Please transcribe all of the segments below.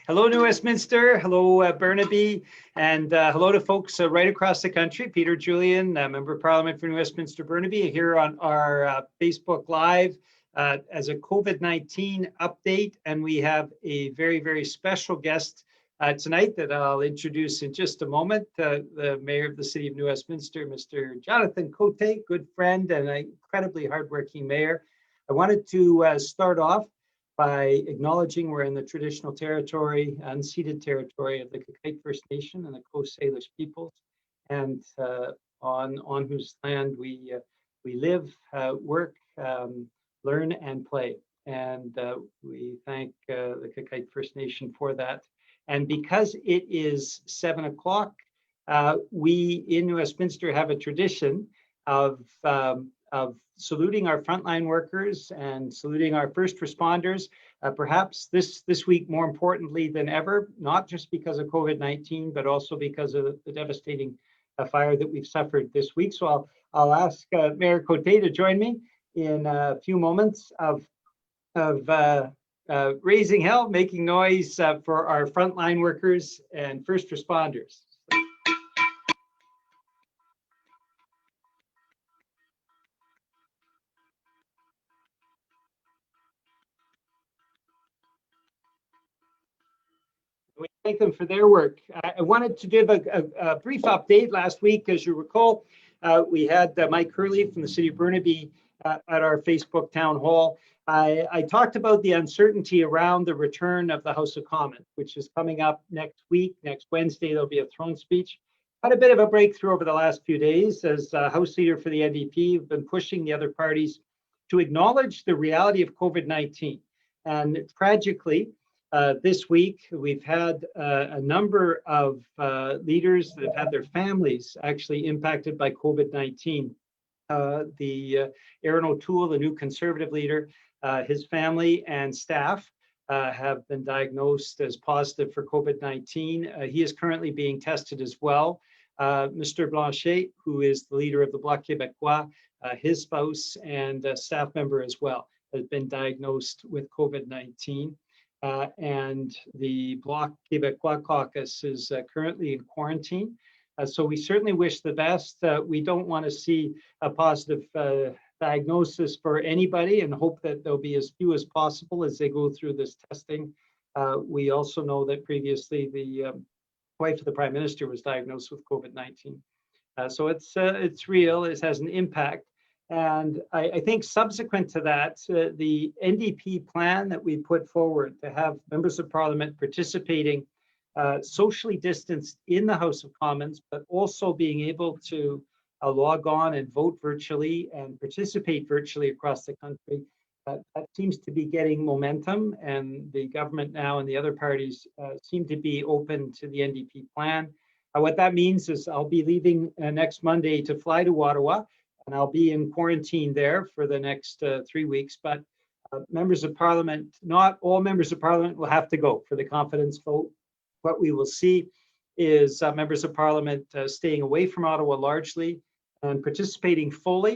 Hello, New Westminster. Hello, Burnaby. And hello to folks right across the country. Peter Julian, Member of Parliament for New Westminster Burnaby, here on our Facebook Live as a COVID-19 update. And we have a very, very special guest tonight that I'll introduce in just a moment. The Mayor of the City of New Westminster, Mr. Jonathan Cote, good friend and an incredibly hardworking mayor. I wanted to start off by acknowledging we're in the traditional territory, unceded territory of the Cote First Nation and the Cote Salish peoples, and on whose land we live, work, learn, and play. And we thank the Cote First Nation for that. And because it is 7 o'clock, we in New Westminster have a tradition of saluting our frontline workers and saluting our first responders, perhaps this week more importantly than ever, not just because of COVID-19, but also because of the devastating fire that we've suffered this week. So I'll ask Mayor Cote to join me in a few moments of raising hell, making noise for our frontline workers and first responders. We thank them for their work. I wanted to give a brief update. Last week, as you recall, we had Mike Hurley from the City of Burnaby at our Facebook town hall. I talked about the uncertainty around the return of the House of Commons, which is coming up next week. Next Wednesday, there'll be a throne speech. Had a bit of a breakthrough over the last few days as House Leader for the NDP have been pushing the other parties to acknowledge the reality of COVID-19. And tragically, this week, we've had a number of leaders that have had their families actually impacted by COVID-19. Aaron O'Toole, the new Conservative leader, his family and staff have been diagnosed as positive for COVID-19. He is currently being tested as well. Mr. Blanchet, who is the leader of the Bloc Québécois, his spouse and staff member as well, has been diagnosed with COVID-19. And the Bloc Québécois caucus is currently in quarantine. So we certainly wish the best. We don't want to see a positive diagnosis for anybody and hope that there'll be as few as possible as they go through this testing. We also know that previously the wife of the Prime Minister was diagnosed with COVID-19. So it's real, it has an impact. And I think subsequent to that, the NDP plan that we put forward to have members of Parliament participating socially distanced in the House of Commons, but also being able to log on and vote virtually and participate virtually across the country, that seems to be getting momentum. And the government now and the other parties seem to be open to the NDP plan. What that means is I'll be leaving next Monday to fly to Ottawa, and I'll be in quarantine there for the next 3 weeks. But members of Parliament, not all members of Parliament will have to go for the confidence vote. What we will see is members of Parliament staying away from Ottawa largely and participating fully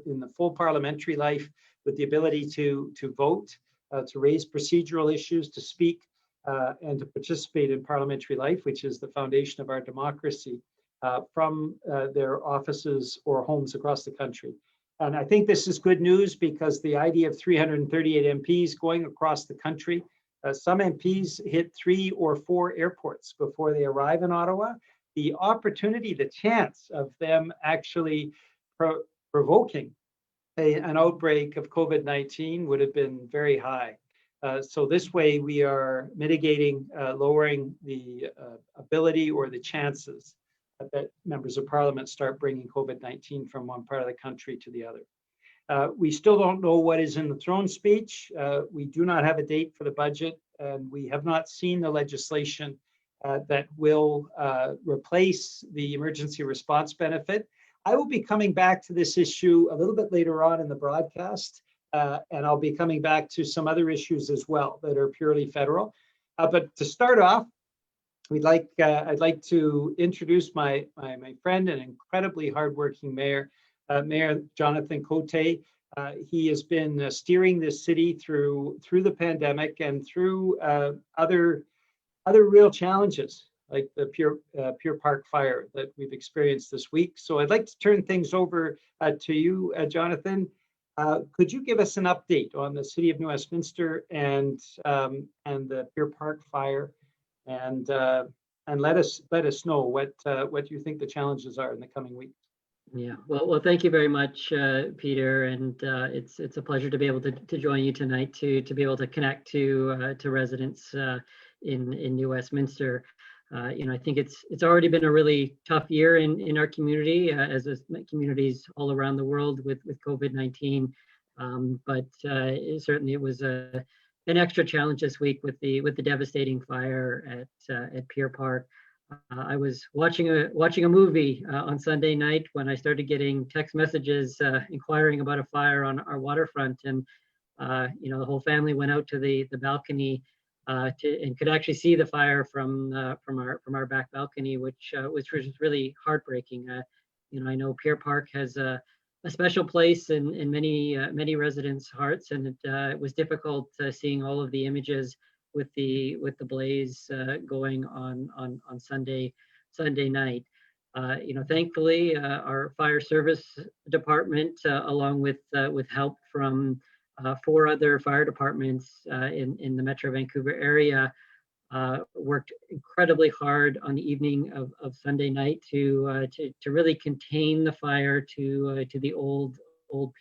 in the full parliamentary life with the ability to vote, to raise procedural issues, to speak, and to participate in parliamentary life, which is the foundation of our democracy, from their offices or homes across the country. And I think this is good news because the idea of 338 MPs going across the country, some MPs hit 3 or 4 airports before they arrive in Ottawa. The opportunity, the chance of them actually provoking an outbreak of COVID-19 would have been very high. So this way we are mitigating, lowering the ability or the chances that members of Parliament start bringing COVID-19 from one part of the country to the other. We still don't know what is in the throne speech. We do not have a date for the budget, and we have not seen the legislation that will replace the emergency response benefit. I will be coming back to this issue a little bit later on in the broadcast, and I'll be coming back to some other issues as well that are purely federal. But to start off, I'd like to introduce my friend and incredibly hardworking mayor, Mayor Jonathan Cote. He has been steering this city through the pandemic and through other other real challenges like the Pier Park fire that we've experienced this week. So I'd like to turn things over to you, Jonathan. Could you give us an update on the City of New Westminster and the Pier Park fire, and let us know what you think the challenges are in the coming weeks? Yeah, well, thank you very much, Peter, and it's a pleasure to be able to join you tonight to be able to connect to residents in New Westminster. I think it's already been a really tough year in our community, as communities all around the world with COVID-19. But certainly it was an extra challenge this week with the devastating fire at Pier Park. I was watching a movie on Sunday night when I started getting text messages inquiring about a fire on our waterfront, and the whole family went out to the balcony and could actually see the fire from our back balcony, which was really heartbreaking. I know Pier Park has a special place in many residents' hearts, and it was difficult seeing all of the images with the blaze going on Sunday night. Thankfully, our fire service department, along with help from 4 other fire departments in the Metro Vancouver area, worked incredibly hard on the evening of Sunday night to really contain the fire to the old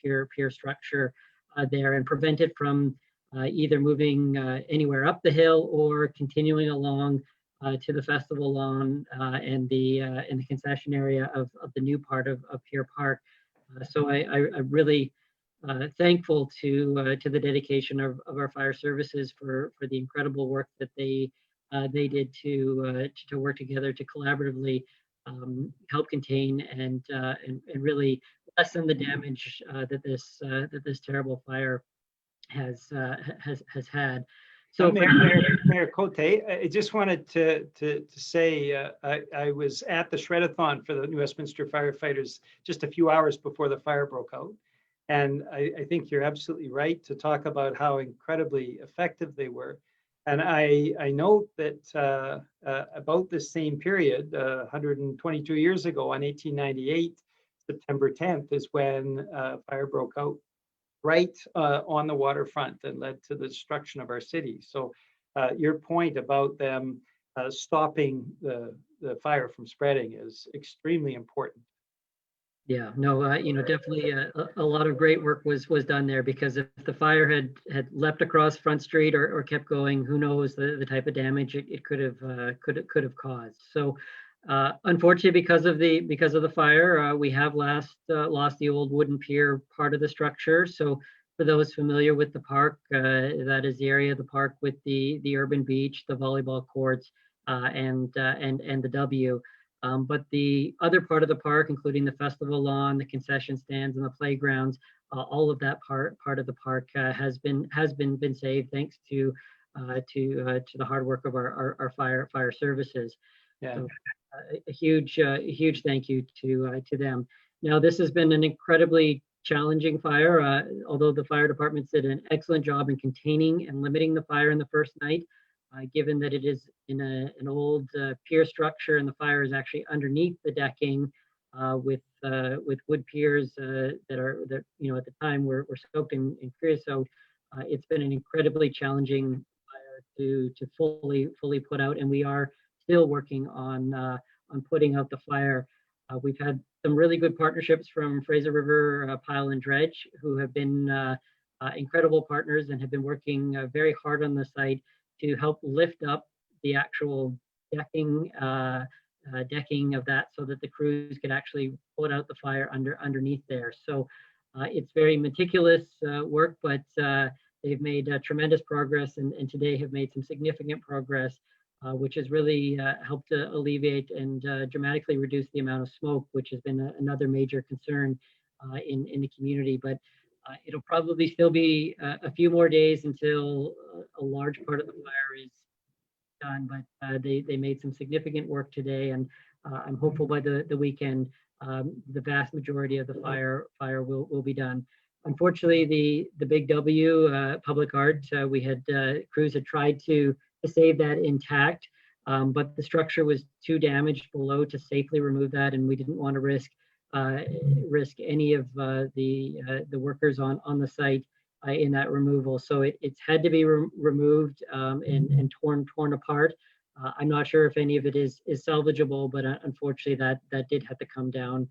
pier structure there, and prevent it from either moving anywhere up the hill or continuing along to the festival lawn and the concession area of the new part of Pier Park. So I'm really thankful to the dedication of our fire services for the incredible work that they did to work together to collaboratively help contain and really lessen the damage that this terrible fire has had. So Mayor Cote, I just wanted to say I was at the Shredathon for the New Westminster firefighters just a few hours before the fire broke out. And I think you're absolutely right to talk about how incredibly effective they were. And I note that about the same period, 122 years ago, on 1898, September 10th, is when fire broke out right on the waterfront and led to the destruction of our city. So your point about them stopping the fire from spreading is extremely important. Yeah, no, definitely a lot of great work was done there, because if the fire had leapt across Front Street or kept going, who knows the type of damage it could have caused. So unfortunately, because of the fire, we have lost the old wooden pier part of the structure. So for those familiar with the park, that is the area of the park with the urban beach, the volleyball courts, and the W. But the other part of the park, including the festival lawn, the concession stands, and the playgrounds, all of that part of the park has been saved thanks to the hard work of our fire services. Yeah. So, a huge thank you to them. Now, this has been an incredibly challenging fire. Although the fire departments did an excellent job in containing and limiting the fire in the first night, given that it is in an old pier structure and the fire is actually underneath the decking with wood piers that at the time were soaked in creosote. It's been an incredibly challenging fire to fully put out, and we are still working on putting out the fire. We've had some really good partnerships from Fraser River Pile and Dredge, who have been incredible partners and have been working very hard on the site to help lift up the actual decking of that, so that the crews could actually put out the fire underneath there. So it's very meticulous work, but they've made tremendous progress, and today have made some significant progress, which has really helped to alleviate and dramatically reduce the amount of smoke, which has been another major concern in the community. But it'll probably still be a few more days until a large part of the fire is done, but they made some significant work today, and I'm hopeful by the weekend the vast majority of the fire will be done. Unfortunately, the Big W, Public Art, we had crews had tried to save that intact. but the structure was too damaged below to safely remove that, and we didn't want to risk any of the workers on the site in that removal. So it's had to be removed and torn apart. I'm not sure if any of it is salvageable, but unfortunately that did have to come down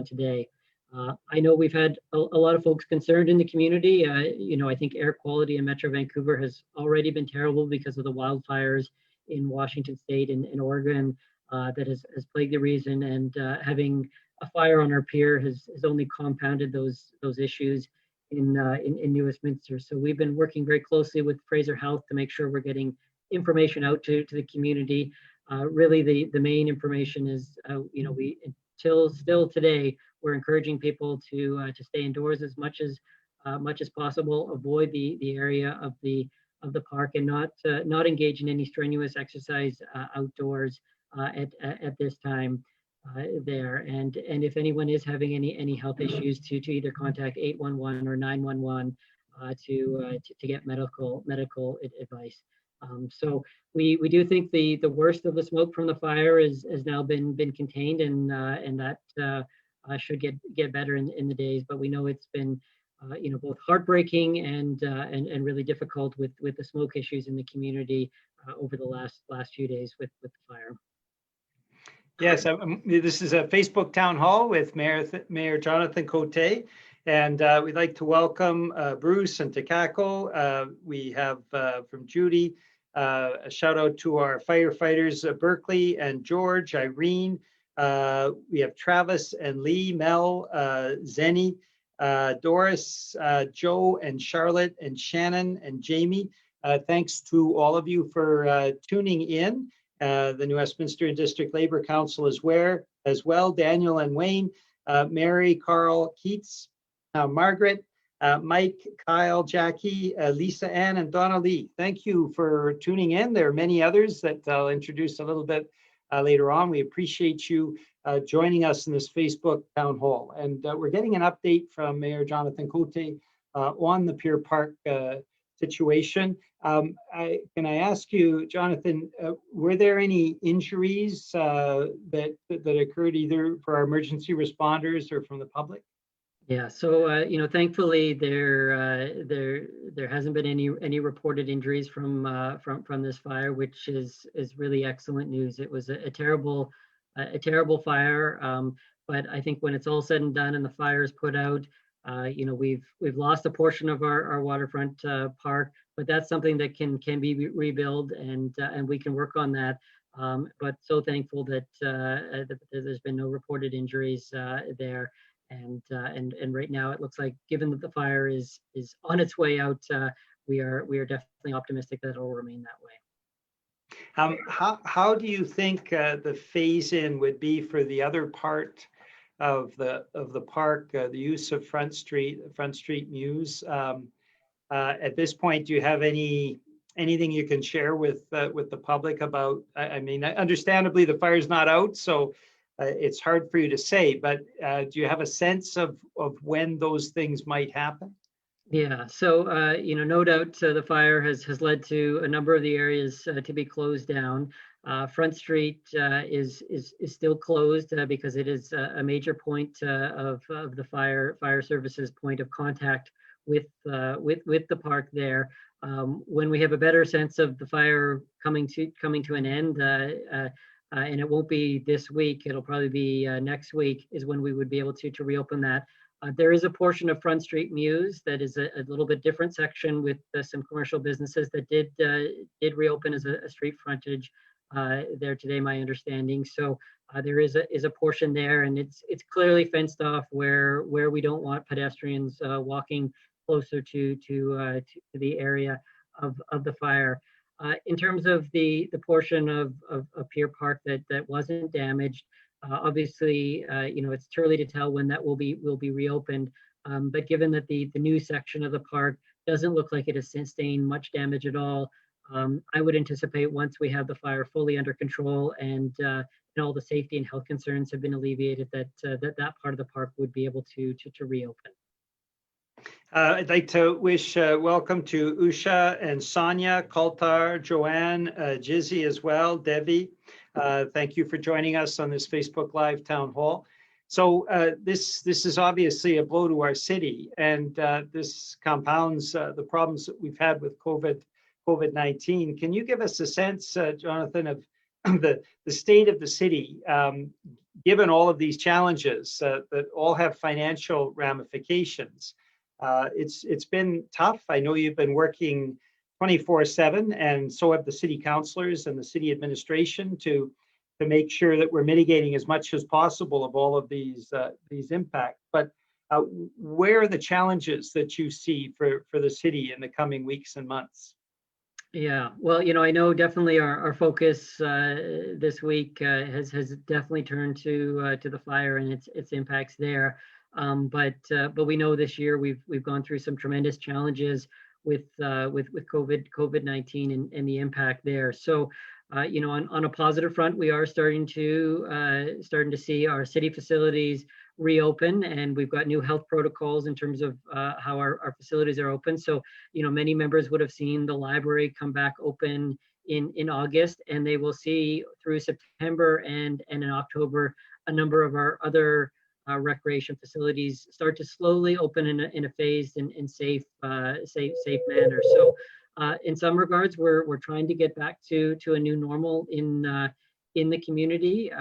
today. I know we've had a lot of folks concerned in the community. I think air quality in Metro Vancouver has already been terrible because of the wildfires in Washington State and Oregon that has plagued the region, and having a fire on our pier has only compounded those issues in New Westminster. So we've been working very closely with Fraser Health to make sure we're getting information out to the community. Really, the main information is, we still today, we're encouraging people to stay indoors as much as possible, avoid the area of the park, and not engage in any strenuous exercise outdoors at this time there. And if anyone is having any health issues, to either contact 811 or 911 to get medical advice. So we do think the worst of the smoke from the fire has now been contained, and that should get better in the days. But we know it's been both heartbreaking and really difficult with the smoke issues in the community over the last few days with the fire. Yes, this is a Facebook town hall with Mayor Jonathan Cote, and we'd like to welcome Bruce and Takako. We have from Judy a shout out to our firefighters, Berkeley and George, Irene. We have Travis and Lee, Mel, Zenny, Doris, Joe and Charlotte and Shannon and Jamie. Thanks to all of you for tuning in. The New Westminster District Labor Council as well, Daniel and Wayne, Mary, Carl, Keats, Margaret, Mike, Kyle, Jackie, Lisa Ann, and Donna Lee. Thank you for tuning in. There are many others that I'll introduce a little bit later on. We appreciate you joining us in this Facebook town hall. And we're getting an update from Mayor Jonathan Cote on the Pier Park situation. Can I ask you, Jonathan, were there any injuries that occurred either for our emergency responders or from the public? Yeah, so thankfully there hasn't been any reported injuries from this fire, which is really excellent news. It was a terrible fire, but I think when it's all said and done and the fire is put out, we've lost a portion of our waterfront park, but that's something that can be rebuilt, and we can work on that. But so thankful that there's been no reported injuries there. And right now it looks like, given that the fire is on its way out, we are definitely optimistic that it will remain that way. How do you think the phase in would be for the other part of the park, the use of Front Street Mews? At this point, do you have anything you can share with the public about? I mean, understandably, the fire's not out, so it's hard for you to say, but do you have a sense of when those things might happen? Yeah, so no doubt the fire has led to a number of the areas to be closed down. Front Street is still closed because it is a major point of the fire services point of contact with the park there. When we have a better sense of the fire coming to an end, and it won't be this week, it'll probably be next week, is when we would be able to reopen that. There is a portion of Front Street Mews that is a little bit different section with some commercial businesses that did reopen as a street frontage there today, my understanding. So there is a portion there, and it's clearly fenced off where we don't want pedestrians walking closer to the area of the fire. In terms of the portion of Pier Park that wasn't damaged, obviously, it's too early to tell when that will be reopened. But given that the new section of the park doesn't look like it has sustained much damage at all, I would anticipate once we have the fire fully under control and all the safety and health concerns have been alleviated, that part of the park would be able to reopen. I'd like to wish welcome to Usha and Sonia, Kaltar, Joanne, Jizzy as well, Devi. Thank you for joining us on this Facebook Live town hall. So this is obviously a blow to our city, and this compounds the problems that we've had with COVID-19. Can you give us a sense, Jonathan, of the state of the city, given all of these challenges that all have financial ramifications? It's been tough. I know you've been working 24/7, and so have the city councilors and the city administration to make sure that we're mitigating as much as possible of all of these impacts. But where are the challenges that you see for the city in the coming weeks and months? Yeah, well, I know definitely our focus this week has definitely turned to the fire and its impacts there. But we know this year we've gone through some tremendous challenges with COVID-19 and the impact there. So on a positive front, we are starting to see our city facilities reopen, and we've got new health protocols in terms of how our facilities are open. So many members would have seen the library come back open in August, and they will see through September and in October a number of our other recreation facilities start to slowly open in a phased and safe manner. So in some regards, we're trying to get back to a new normal in the community,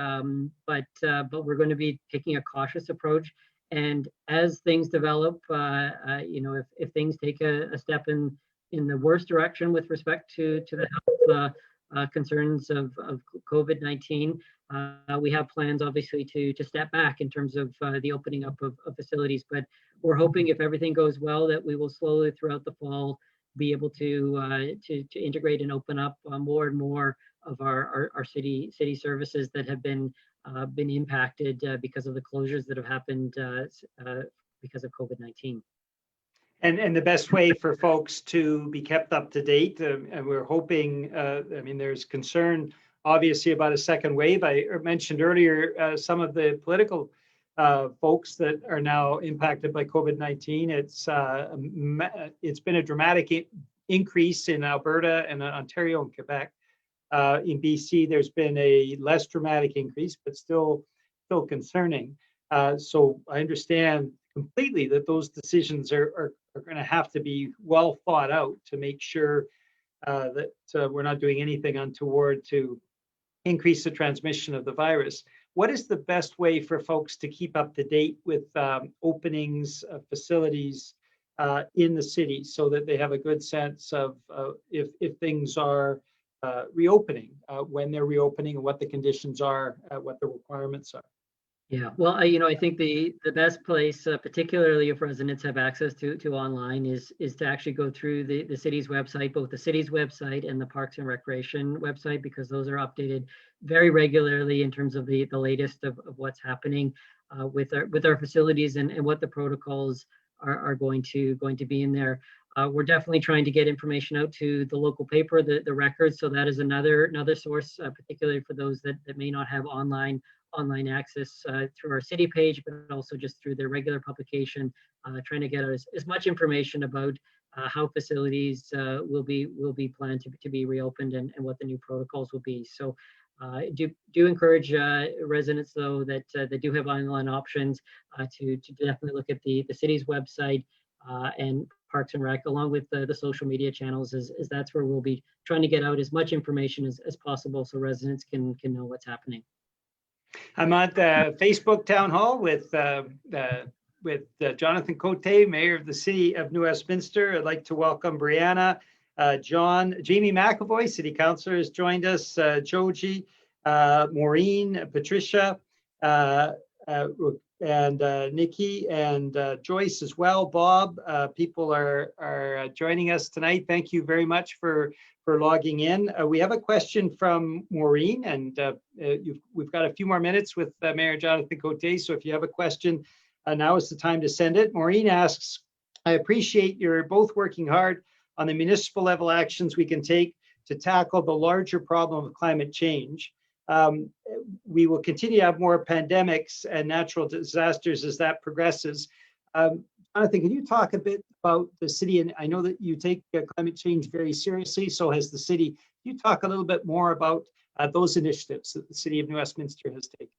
but we're going to be taking a cautious approach. And as things develop, if things take a step in the worst direction with respect to the health concerns of COVID-19, we have plans obviously to step back in terms of the opening up of facilities. But we're hoping, if everything goes well, that we will slowly throughout the fall be able to integrate and open up more and more of our city services that have been impacted because of the closures that have happened because of COVID-19. And the best way for folks to be kept up to date, and we're hoping, there's concern obviously about a second wave. I mentioned earlier some of the political folks that are now impacted by COVID-19. It's been a dramatic increase in Alberta and Ontario and Quebec. In BC, there's been a less dramatic increase, but still concerning. So I understand completely that those decisions are going to have to be well thought out to make sure that we're not doing anything untoward to increase the transmission of the virus. What is the best way for folks to keep up to date with openings of facilities in the city so that they have a good sense of if things are reopening, when they're reopening, and what the conditions are, what the requirements are? Yeah, well, I think the best place, particularly if residents have access to online, is to actually go through the city's website, both the city's website and the Parks and Recreation website, because those are updated very regularly in terms of the latest of what's happening with our facilities and what the protocols are going to be in there. We're definitely trying to get information out to the local paper, the Record. So that is another source, particularly for those that may not have online access through our city page, but also just through their regular publication, trying to get as much information about how facilities will be planned to be reopened and what the new protocols will be. So do encourage residents, though, that do have online options to definitely look at the city's website and Parks and Rec, along with the social media channels, as that's where we'll be trying to get out as much information as possible so residents can know what's happening. I'm at the Facebook town hall with Jonathan Cote, Mayor of the City of New Westminster. I'd like to welcome Brianna, Jamie McAvoy, City Councilor, has joined us, Joji, Maureen, Patricia, and Nikki, and Joyce as well. Bob, people are joining us tonight. Thank you very much for logging in. We have a question from Maureen, and we've got a few more minutes with Mayor Jonathan Cote, so if you have a question, now is the time to send it. Maureen asks, I appreciate you're both working hard on the municipal level actions we can take to tackle the larger problem of climate change. We will continue to have more pandemics and natural disasters as that progresses. Jonathan, can you talk a bit about the city? And I know that you take climate change very seriously, so has the city. Can you talk a little bit more about those initiatives that the city of New Westminster has taken?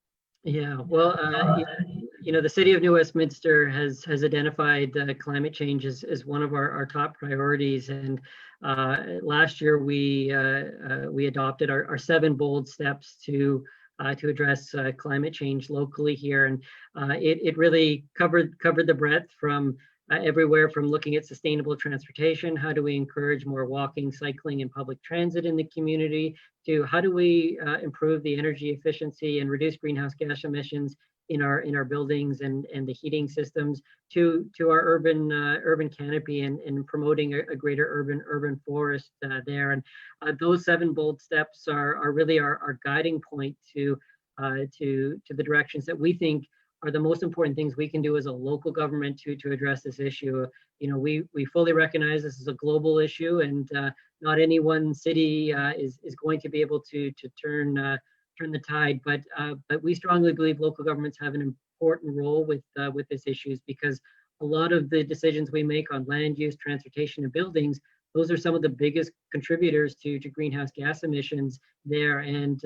Yeah, well, the city of New Westminster has identified climate change as one of our top priorities. And last year we adopted our 7 bold steps to address climate change locally here, and it really covered the breadth from everywhere from looking at sustainable transportation, how do we encourage more walking, cycling, and public transit in the community, to how do we improve the energy efficiency and reduce greenhouse gas emissions in our buildings and the heating systems, to our urban canopy and promoting a greater urban forest there. And those 7 bold steps are really our guiding point to the directions that we think are the most important things we can do as a local government to address this issue. We fully recognize this is a global issue, and not any one city is going to be able to turn the tide. But we strongly believe local governments have an important role with this issues, because a lot of the decisions we make on land use, transportation, and buildings, those are some of the biggest contributors to greenhouse gas emissions there. And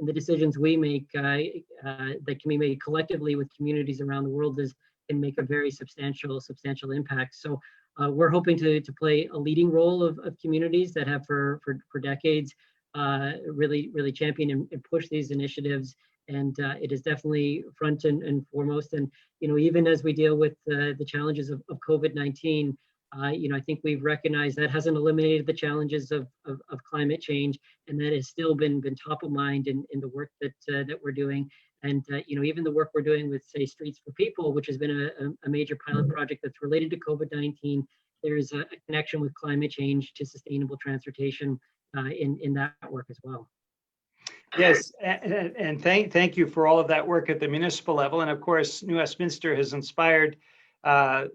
the decisions we make that can be made collectively with communities around the world can make a very substantial impact. So we're hoping to play a leading role of communities that have for decades really champion and push these initiatives. And it is definitely front and foremost. And even as we deal with the challenges of COVID-19, I think we've recognized that hasn't eliminated the challenges of climate change, and that has still been top of mind in the work that we're doing. And even the work we're doing with, say, Streets for People, which has been a major pilot project that's related to COVID-19, there's a connection with climate change to sustainable transportation in that work as well. Yes, and thank you for all of that work at the municipal level. And of course, New Westminster has inspired at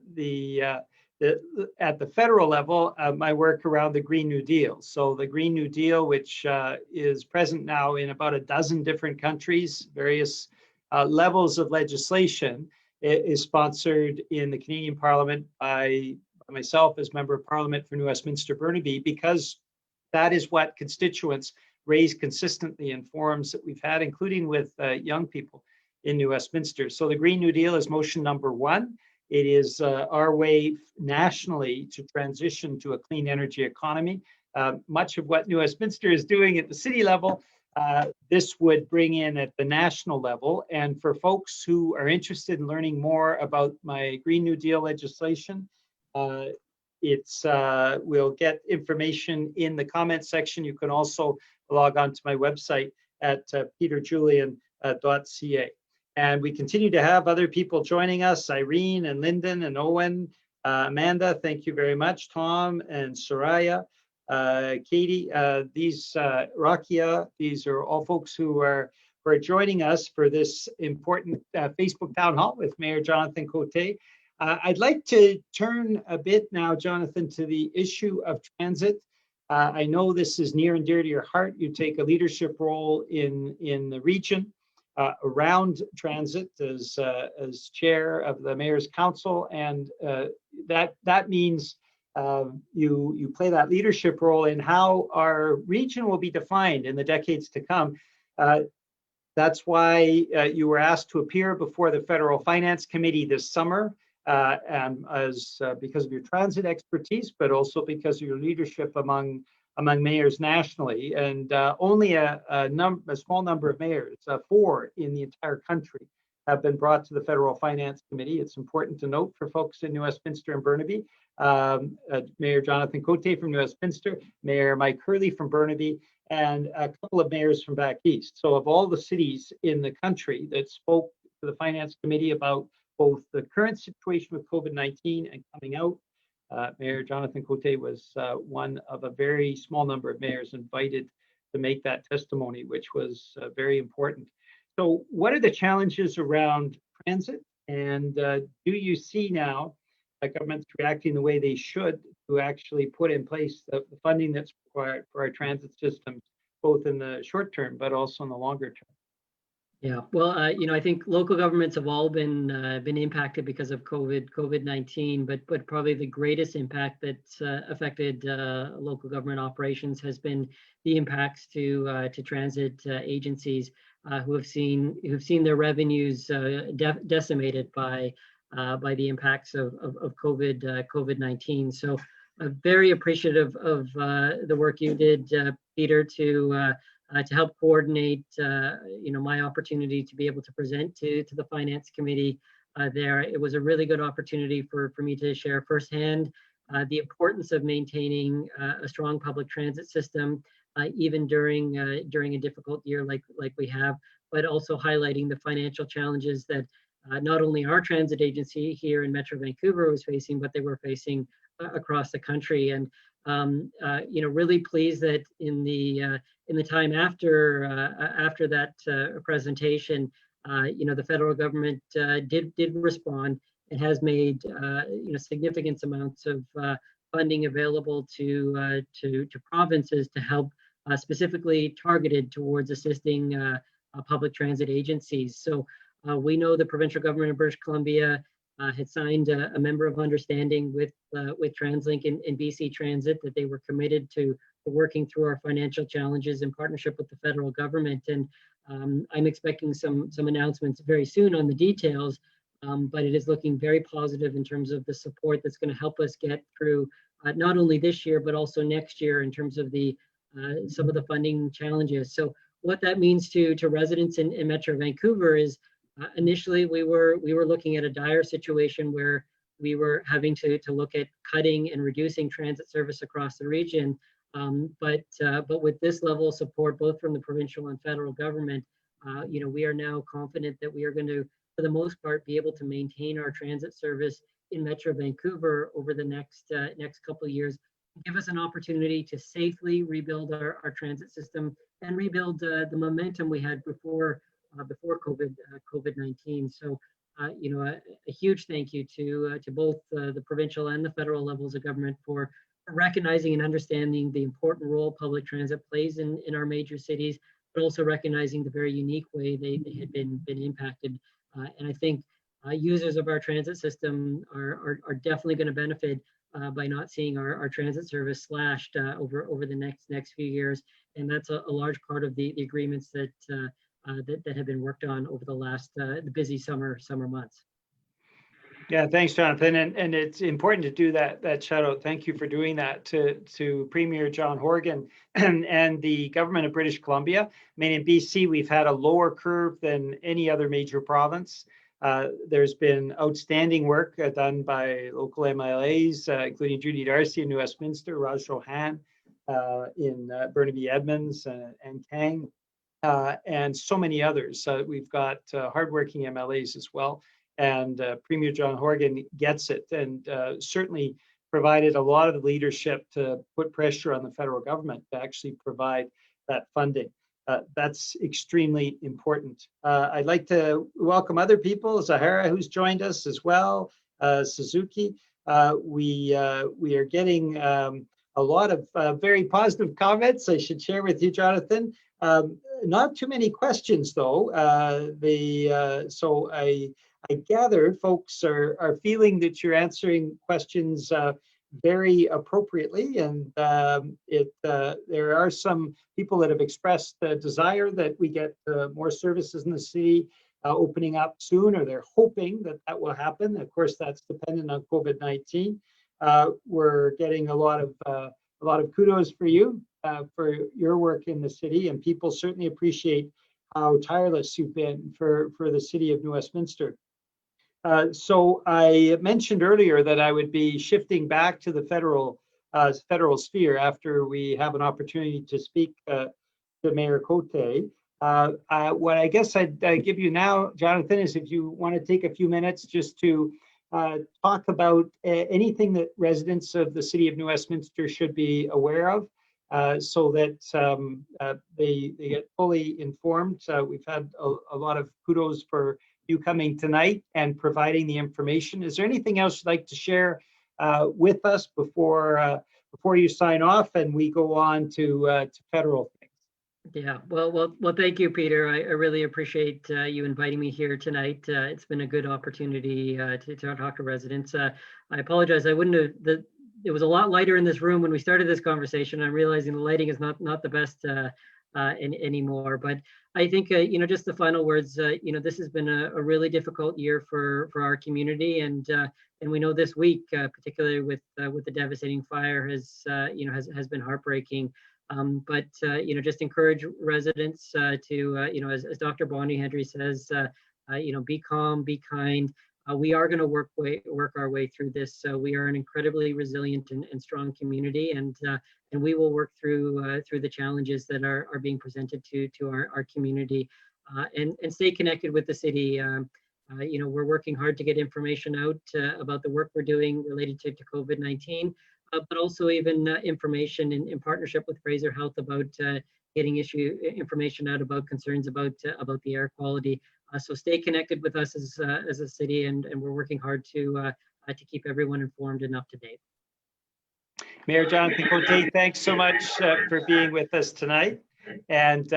the federal level, my work around the Green New Deal. So the Green New Deal, which is present now in about a dozen different countries, various levels of legislation, is sponsored in the Canadian Parliament by myself as Member of Parliament for New Westminster Burnaby, because that is what constituents raise consistently in forums that we've had, including with young people in New Westminster. So the Green New Deal is motion number 1. It is our way nationally to transition to a clean energy economy. Much of what New Westminster is doing at the city level, this would bring in at the national level. And for folks who are interested in learning more about my Green New Deal legislation, we'll get information in the comment section. You can also log on to my website at peterjulian.ca. And we continue to have other people joining us, Irene and Lyndon and Owen, Amanda, thank you very much, Tom and Soraya, Katie, Rakia, these are all folks who are joining us for this important Facebook town hall with Mayor Jonathan Cote. I'd like to turn a bit now, Jonathan, to the issue of transit. I know this is near and dear to your heart. You take a leadership role in the region around transit as chair of the Mayor's Council, and that means you play that leadership role in how our region will be defined in the decades to come. That's why you were asked to appear before the Federal Finance Committee this summer, and because of your transit expertise, but also because of your leadership among mayors nationally. And only a small number of mayors, 4 in the entire country, have been brought to the Federal Finance Committee. It's important to note for folks in New Westminster and Burnaby, Mayor Jonathan Cote from New Westminster, Mayor Mike Hurley from Burnaby, and a couple of mayors from back east. So of all the cities in the country that spoke to the Finance Committee about both the current situation with COVID-19 and coming out, Mayor Jonathan Cote was one of a very small number of mayors invited to make that testimony, which was very important. So what are the challenges around transit? And do you see now governments reacting the way they should to actually put in place the funding that's required for our transit systems, both in the short term, but also in the longer term? Yeah, well, I think local governments have all been impacted because of COVID-19, but probably the greatest impact that's affected local government operations has been the impacts to transit agencies who've seen their revenues decimated by the impacts of COVID-19. So, very appreciative of the work you did, Peter, to help coordinate, my opportunity to be able to present to the Finance Committee there. It was a really good opportunity for me to share firsthand the importance of maintaining a strong public transit system, even during a difficult year like we have, but also highlighting the financial challenges that not only our transit agency here in Metro Vancouver was facing, but they were facing across the country. And really pleased that in the time after that presentation, the federal government did respond and has made significant amounts of funding available to provinces to help specifically targeted towards assisting public transit agencies. So we know the provincial government of British Columbia had signed a member of understanding with TransLink and BC Transit that they were committed to working through our financial challenges in partnership with the federal government. And I'm expecting some announcements very soon on the details, but it is looking very positive in terms of the support that's going to help us get through not only this year, but also next year in terms of some of the funding challenges. So what that means to residents in Metro Vancouver is initially we were looking at a dire situation where we were having to look at cutting and reducing transit service across the region. But with this level of support, both from the provincial and federal government, we are now confident that we are going to, for the most part, be able to maintain our transit service in Metro Vancouver over the next couple of years, give us an opportunity to safely rebuild our transit system and rebuild the momentum we had before COVID-19. So, a huge thank you to both the provincial and the federal levels of government for recognizing and understanding the important role public transit plays in our major cities, but also recognizing the very unique way they had been impacted. And I think users of our transit system are definitely going to benefit by not seeing our transit service slashed over the next few years. And that's a large part of the agreements that have been worked on over the busy summer months. Yeah, thanks, Jonathan. And it's important to do that shout out. Thank you for doing that to Premier John Horgan and the government of British Columbia. I mean, in BC, we've had a lower curve than any other major province. There's been outstanding work done by local MLAs, including Judy Darcy in New Westminster, Raj Chauhan in Burnaby Edmonds and Kang, and so many others. We've got hardworking MLAs as well. And Premier John Horgan gets it and certainly provided a lot of leadership to put pressure on the federal government to actually provide that funding. That's extremely important. I'd like to welcome other people, Zahara, who's joined us as well, Suzuki. We are getting a lot of very positive comments I should share with you, Jonathan. Not too many questions, though. So I gather folks are feeling that you're answering questions very appropriately, and there are some people that have expressed the desire that we get more services in the city opening up soon, or they're hoping that will happen. Of course, that's dependent on COVID-19. We're getting a lot of kudos for you for your work in the city, and people certainly appreciate how tireless you've been for the city of New Westminster. So I mentioned earlier that I would be shifting back to the federal sphere after we have an opportunity to speak to Mayor Cote. What I guess I'd give you now, Jonathan, is if you want to take a few minutes just to talk about anything that residents of the city of New Westminster should be aware of, so that they get fully informed. We've had a lot of kudos for you coming tonight and providing the information. Is there anything else you'd like to share with us before you sign off and we go on to federal things? Yeah, well, thank you, Peter. I really appreciate you inviting me here tonight. It's been a good opportunity to talk to residents. I apologize. I wouldn't have, it was a lot lighter in this room when we started this conversation. I'm realizing the lighting is not the best anymore. But I think, just the final words, this has been a really difficult year for our community. And we know this week, particularly with the devastating fire, has been heartbreaking. But just encourage residents to as Dr. Bonnie Henry says, be calm, be kind. We are going to work our way through this. We are an incredibly resilient and strong community, and we will work through the challenges that are being presented to our community, and stay connected with the city. We're working hard to get information out about the work we're doing related to COVID-19. But also even information in partnership with Fraser Health about getting information out about concerns about the air quality. So stay connected with us as a city, and we're working hard to keep everyone informed and up to date. Mayor Jonathan Cote, thanks so much for being with us tonight. And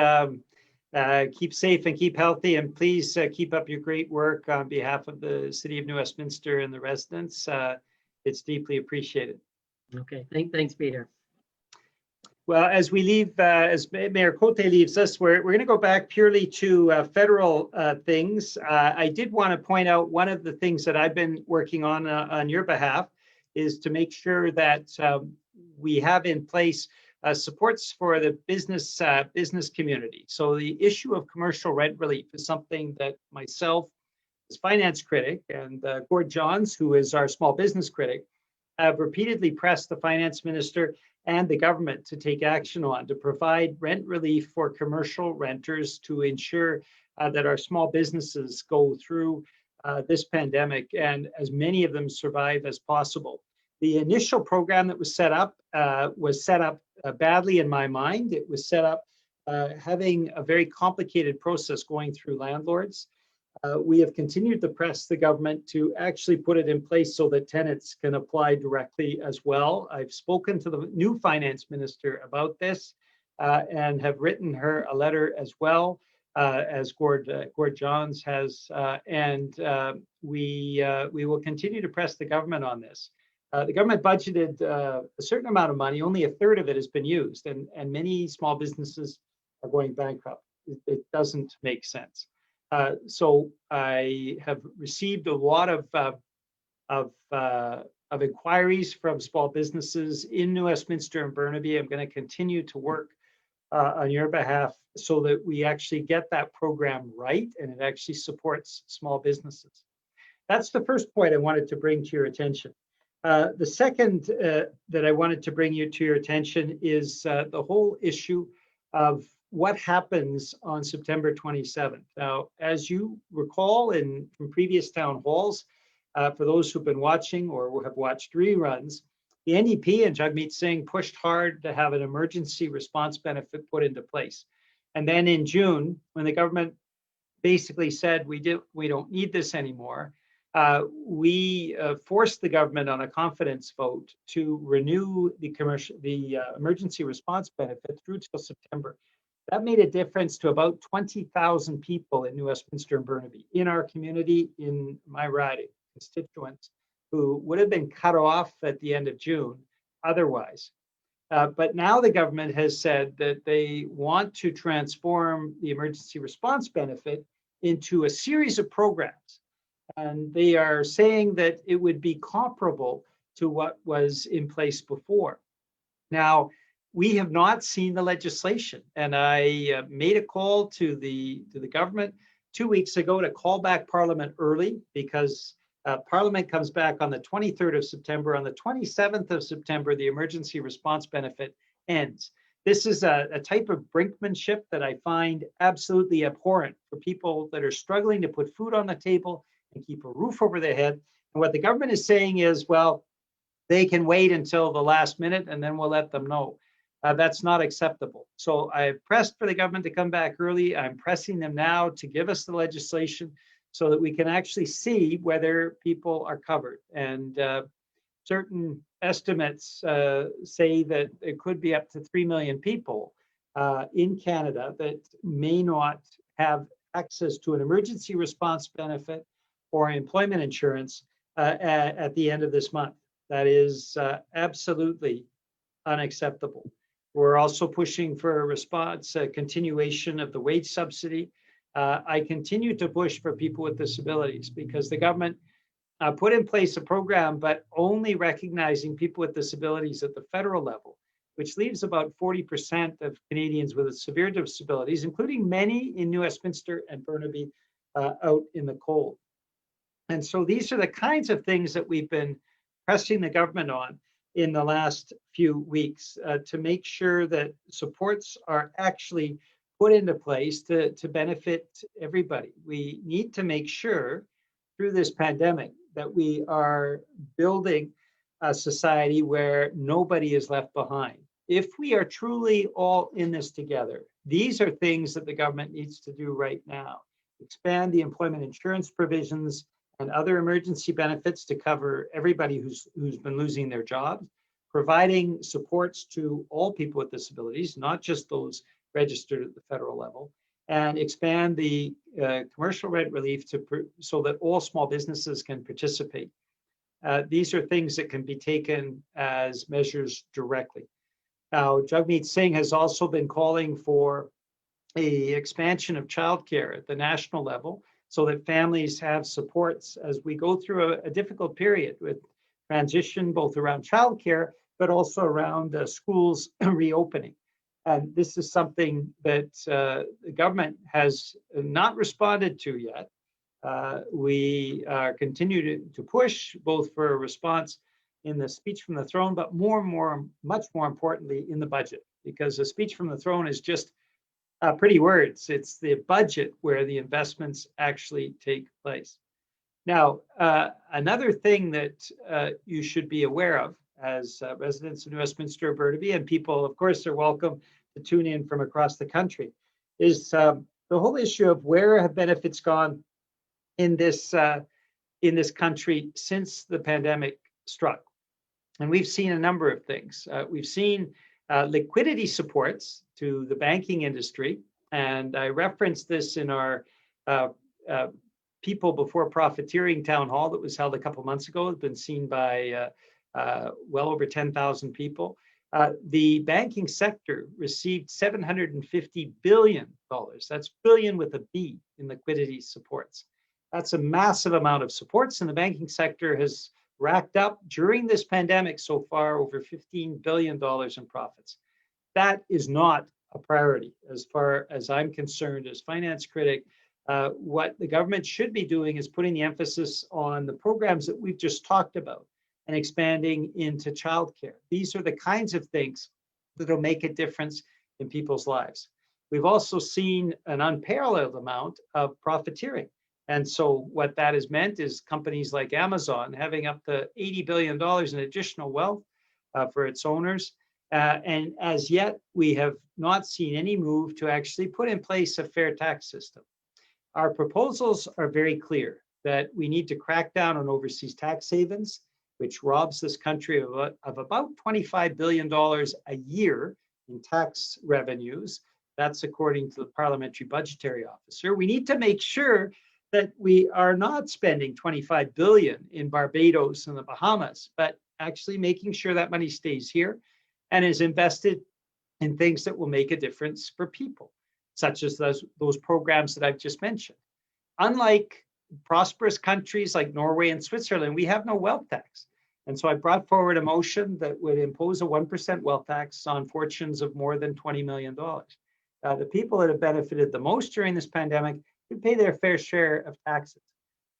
keep safe and keep healthy, and please keep up your great work on behalf of the City of New Westminster and the residents. It's deeply appreciated. Okay, thanks, Peter. Well, as we leave, as Mayor Cote leaves us, we're going to go back purely to federal things. I did want to point out one of the things that I've been working on your behalf is to make sure that we have in place supports for the business community. So the issue of commercial rent relief is something that myself, as finance critic, and Gord Johns, who is our small business critic, have repeatedly pressed the finance minister and the government to take action on, to provide rent relief for commercial renters to ensure that our small businesses go through this pandemic and as many of them survive as possible. The initial program that was set up badly in my mind. It was set up having a very complicated process going through landlords. We have continued to press the government to actually put it in place so that tenants can apply directly as well. I've spoken to the new finance minister about this and have written her a letter as well, as Gord Johns has, and we will continue to press the government on this. The government budgeted a certain amount of money, only a third of it has been used, and many small businesses are going bankrupt. It doesn't make sense. So I have received a lot of inquiries from small businesses in New Westminster and Burnaby. I'm going to continue to work on your behalf so that we actually get that program right and it actually supports small businesses. That's the first point I wanted to bring to your attention. The second that I wanted to bring to your attention is the whole issue of what happens on September 27th. Now, as you recall from previous town halls, for those who've been watching or have watched reruns, the NDP and Jagmeet Singh pushed hard to have an emergency response benefit put into place. And then in June, when the government basically said we don't need this anymore, we forced the government on a confidence vote to renew the emergency response benefit through till September. That made a difference to about 20,000 people in New Westminster and Burnaby, in our community, in my riding, constituents, who would have been cut off at the end of June otherwise. But now the government has said that they want to transform the emergency response benefit into a series of programs. And they are saying that it would be comparable to what was in place before. Now, we have not seen the legislation, and I made a call to the government 2 weeks ago to call back Parliament early because Parliament comes back on the 23rd of September. On the 27th of September, the emergency response benefit ends. This is a type of brinkmanship that I find absolutely abhorrent for people that are struggling to put food on the table and keep a roof over their head. And what the government is saying is, well, they can wait until the last minute and then we'll let them know. That's not acceptable. So I've pressed for the government to come back early. I'm pressing them now to give us the legislation so that we can actually see whether people are covered. And certain estimates say that it could be up to 3 million people in Canada that may not have access to an emergency response benefit or employment insurance at the end of this month. That is absolutely unacceptable. We're also pushing for a response, a continuation of the wage subsidy. I continue to push for people with disabilities because the government put in place a program, but only recognizing people with disabilities at the federal level, which leaves about 40% of Canadians with severe disabilities, including many in New Westminster and Burnaby, out in the cold. And so these are the kinds of things that we've been pressing the government on in the last few weeks to make sure that supports are actually put into place to benefit everybody. We need to make sure through this pandemic that we are building a society where nobody is left behind. If we are truly all in this together, these are things that the government needs to do right now. Expand the employment insurance provisions and other emergency benefits to cover everybody who's been losing their jobs, providing supports to all people with disabilities, not just those registered at the federal level, and expand the commercial rent relief so that all small businesses can participate. These are things that can be taken as measures directly. Now, Jagmeet Singh has also been calling for an expansion of childcare at the national level so that families have supports as we go through a difficult period with transition both around childcare, but also around schools reopening. And this is something that the government has not responded to yet. We continue to push both for a response in the speech from the throne, but much more importantly, in the budget, because the speech from the throne is just pretty words. It's the budget where the investments actually take place. Now, another thing that you should be aware of as residents of New Westminster, Burnaby, and people, of course, are welcome to tune in from across the country, is the whole issue of where have benefits gone in this country since the pandemic struck. And we've seen a number of things. We've seen liquidity supports to the banking industry, and I referenced this in our People Before Profiteering town hall that was held a couple months ago. It's been seen by well over 10,000 people. The banking sector received $750 billion. That's billion with a B in liquidity supports. That's a massive amount of supports, and the banking sector has racked up during this pandemic so far over $15 billion in profits. That is not a priority as far as I'm concerned as finance critic. What the government should be doing is putting the emphasis on the programs that we've just talked about and expanding into childcare. These are the kinds of things that will make a difference in people's lives. We've also seen an unparalleled amount of profiteering. And so what that has meant is companies like Amazon having up to $80 billion in additional wealth for its owners. And as yet, we have not seen any move to actually put in place a fair tax system. Our proposals are very clear that we need to crack down on overseas tax havens, which robs this country of about $25 billion a year in tax revenues. That's according to the Parliamentary Budgetary Officer. We need to make sure that we are not spending $25 billion in Barbados and the Bahamas, but actually making sure that money stays here and is invested in things that will make a difference for people, such as those programs that I've just mentioned. Unlike prosperous countries like Norway and Switzerland, we have no wealth tax. And so I brought forward a motion that would impose a 1% wealth tax on fortunes of more than $20 million. The people that have benefited the most during this pandemic should pay their fair share of taxes.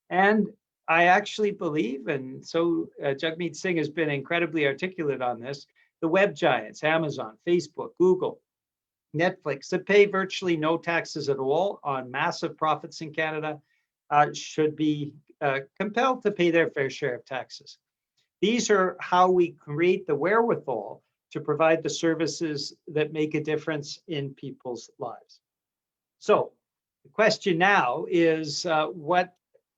And I actually believe, and so Jagmeet Singh has been incredibly articulate on this, the web giants, Amazon, Facebook, Google, Netflix, that pay virtually no taxes at all on massive profits in Canada, should be compelled to pay their fair share of taxes. These are how we create the wherewithal to provide the services that make a difference in people's lives. So the question now is, what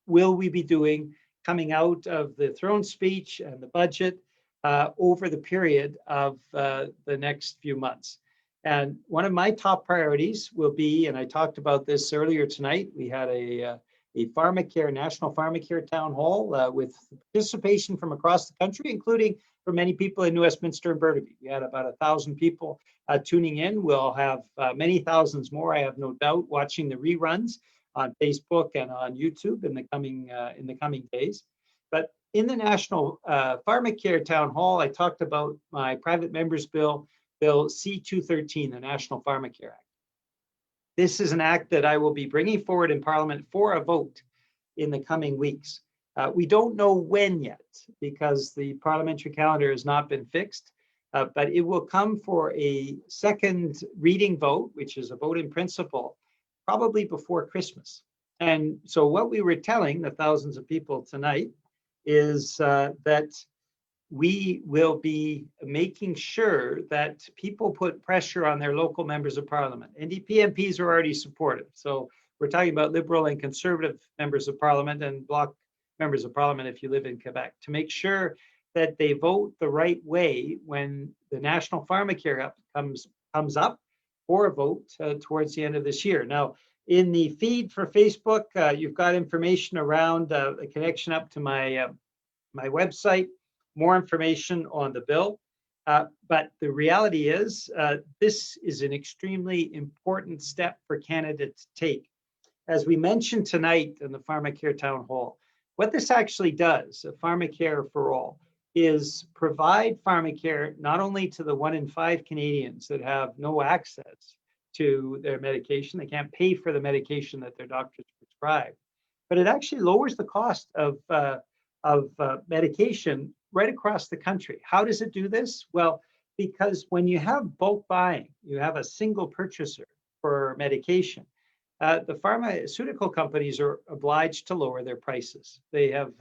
will we be doing coming out of the throne speech and the budget over the period of the next few months? And one of my top priorities will be, and I talked about this earlier tonight, we had a Pharmacare, National Pharmacare Town Hall with participation from across the country, including for many people in New Westminster and Burnaby. We had about 1,000 people tuning in. We'll have many thousands more, I have no doubt, watching the reruns on Facebook and on YouTube in the coming days. But in the National Pharmacare Town Hall, I talked about my private members bill, Bill C-213, the National Pharmacare Act. This is an act that I will be bringing forward in Parliament for a vote in the coming weeks. We don't know when yet because the parliamentary calendar has not been fixed, but it will come for a second reading vote, which is a vote in principle, probably before Christmas. And so what we were telling the thousands of people tonight is that we will be making sure that people put pressure on their local members of parliament. NDP MPs are already supportive. So we're talking about Liberal and Conservative members of parliament and Bloc members of parliament if you live in Quebec, to make sure that they vote the right way when the National Pharmacare comes up for a vote towards the end of this year. Now, in the feed for Facebook, you've got information around a connection up to my website, more information on the bill. But the reality is, this is an extremely important step for Canada to take. As we mentioned tonight in the Pharmacare Town Hall, what this actually does, Pharmacare for All, is provide Pharmacare not only to the 1 in 5 Canadians that have no access to their medication, they can't pay for the medication that their doctors prescribe, but it actually lowers the cost of medication right across the country. How does it do this? Well, because when you have bulk buying, you have a single purchaser for medication. The pharmaceutical companies are obliged to lower their prices. They have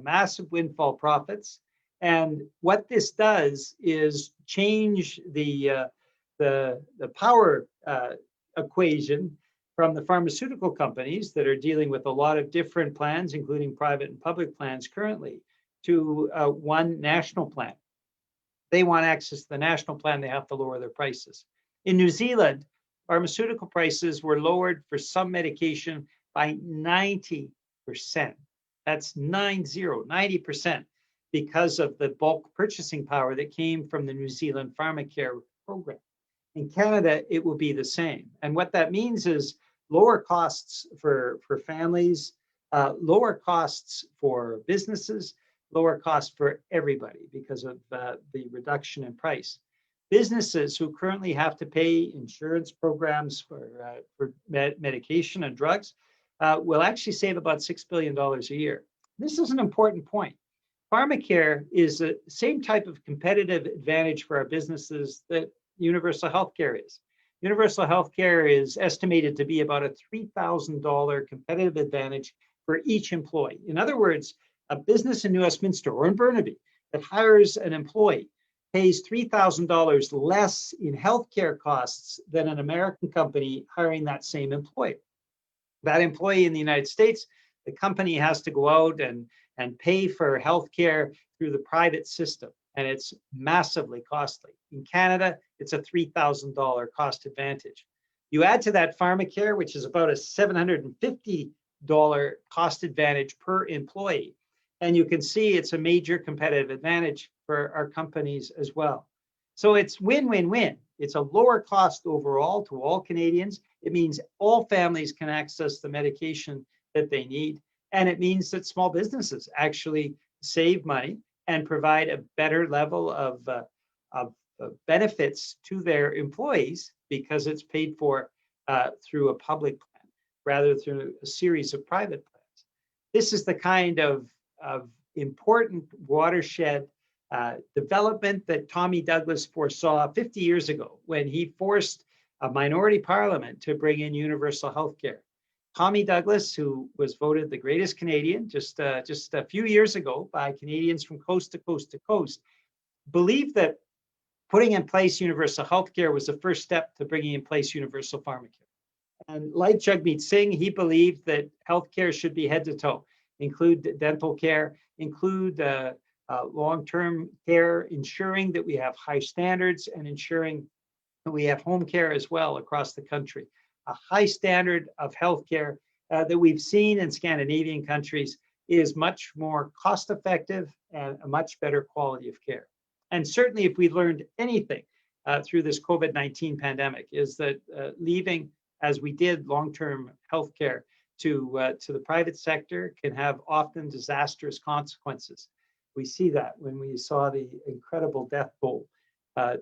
massive windfall profits. And what this does is change the power equation from the pharmaceutical companies that are dealing with a lot of different plans, including private and public plans currently, to one national plan. They want access to the national plan, they have to lower their prices. In New Zealand, pharmaceutical prices were lowered for some medication by 90%. That's 90%, because of the bulk purchasing power that came from the New Zealand Pharmacare program. In Canada, it will be the same. And what that means is lower costs for families, lower costs for businesses, lower costs for everybody because of the reduction in price. Businesses who currently have to pay insurance programs for medication and drugs will actually save about $6 billion a year. This is an important point. Pharmacare is the same type of competitive advantage for our businesses that universal healthcare is. Universal healthcare is estimated to be about a $3,000 competitive advantage for each employee. In other words, a business in New Westminster or in Burnaby that hires an employee pays $3,000 less in healthcare costs than an American company hiring that same employee. That employee in the United States, the company has to go out and pay for healthcare through the private system, and it's massively costly. In Canada, it's a $3,000 cost advantage. You add to that Pharmacare, which is about a $750 cost advantage per employee, and you can see it's a major competitive advantage for our companies as well. So it's win-win-win. It's a lower cost overall to all Canadians. It means all families can access the medication that they need. And it means that small businesses actually save money and provide a better level of benefits to their employees because it's paid for through a public plan rather than through a series of private plans. This is the kind of important watershed development that Tommy Douglas foresaw 50 years ago when he forced a minority parliament to bring in universal health care. Tommy Douglas, who was voted the greatest Canadian just a few years ago by Canadians from coast to coast to coast, believed that putting in place universal health care was the first step to bringing in place universal pharmacare. And like Jagmeet Singh, he believed that healthcare should be head to toe, include dental care, include long-term care, ensuring that we have high standards and ensuring We have home care as well across the country, a high standard of healthcare that we've seen in Scandinavian countries is much more cost effective and a much better quality of care. And certainly if we've learned anything through this COVID-19 pandemic is that leaving, as we did, long-term healthcare to the private sector can have often disastrous consequences. We see that when we saw the incredible death toll,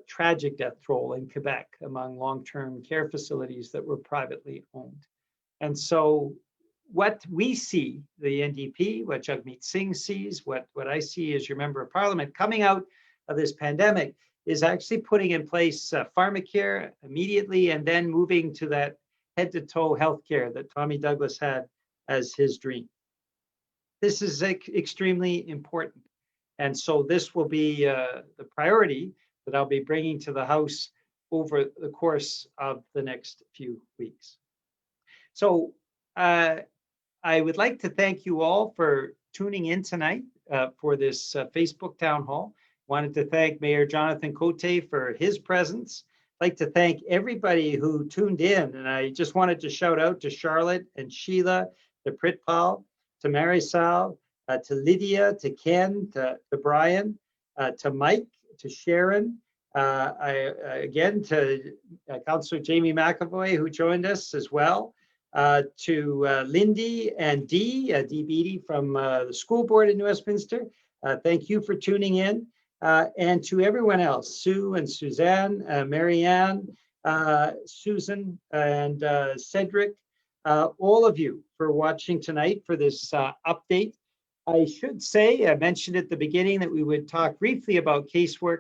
tragic death toll in Quebec among long-term care facilities that were privately owned. And so what we see, the NDP, what Jagmeet Singh sees, what I see as your member of parliament coming out of this pandemic is actually putting in place Pharmacare immediately and then moving to that head-to-toe healthcare that Tommy Douglas had as his dream. This is extremely important. And so this will be the priority that I'll be bringing to the House over the course of the next few weeks. So I would like to thank you all for tuning in tonight for this Facebook town hall. Wanted to thank Mayor Jonathan Cote for his presence. I'd like to thank everybody who tuned in. And I just wanted to shout out to Charlotte and Sheila, to Pritpal, to Marisol, to Lydia, to Ken, to Brian, to Mike, to Sharon, again to Councillor Jamie McAvoy, who joined us as well, to Lindy and Dee Beattie from the school board in Westminster. Thank you for tuning in. And to everyone else, Sue and Suzanne, Marianne, Susan, and Cedric, all of you for watching tonight for this update. I should say, I mentioned at the beginning that we would talk briefly about casework.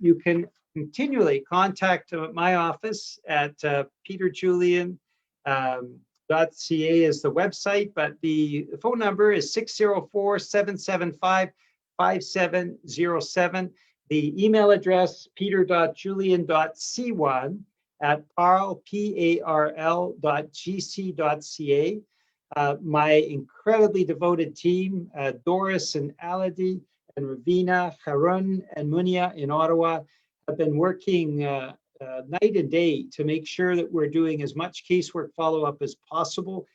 You can continually contact my office at peterjulian.ca is the website, but the phone number is 604-775-5707. The email address, peter.julian.c1@parl.gc.ca. My incredibly devoted team, Doris and Aladi and Ravina, Harun and Munia in Ottawa, have been working night and day to make sure that we're doing as much casework follow-up as possible.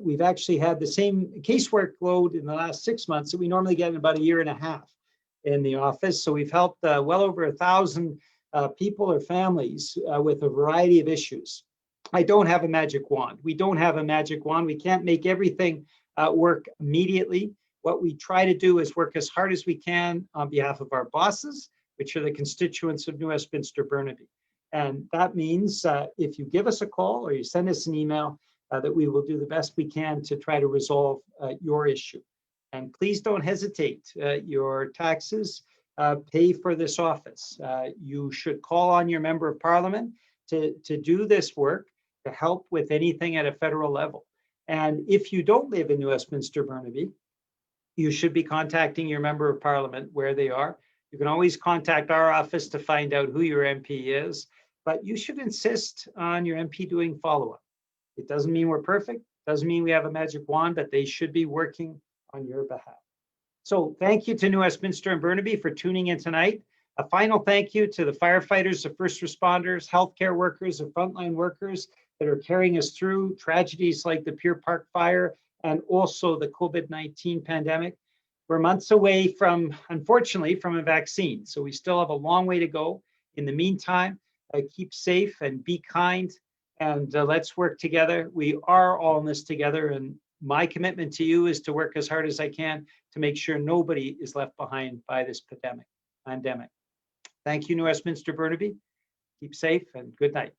We've actually had the same casework load in the last 6 months that we normally get in about a year and a half in the office. So we've helped well over 1,000 people or families with a variety of issues. I don't have a magic wand. We don't have a magic wand. We can't make everything work immediately. What we try to do is work as hard as we can on behalf of our bosses, which are the constituents of New Westminster Burnaby. And that means if you give us a call or you send us an email, that we will do the best we can to try to resolve your issue. And please don't hesitate. Your taxes pay for this office. You should call on your member of parliament to do this work, to help with anything at a federal level. And if you don't live in New Westminster Burnaby, you should be contacting your member of parliament where they are. You can always contact our office to find out who your MP is, but you should insist on your MP doing follow-up. It doesn't mean we're perfect, doesn't mean we have a magic wand, but they should be working on your behalf. So thank you to New Westminster and Burnaby for tuning in tonight. A final thank you to the firefighters, the first responders, healthcare workers, and frontline workers that are carrying us through tragedies like the Pier Park fire and also the COVID-19 pandemic. We're months away from, unfortunately, from a vaccine. So we still have a long way to go. In the meantime, keep safe and be kind, and let's work together. We are all in this together, and my commitment to you is to work as hard as I can to make sure nobody is left behind by this pandemic. Thank you, New Westminster Burnaby. Keep safe and good night.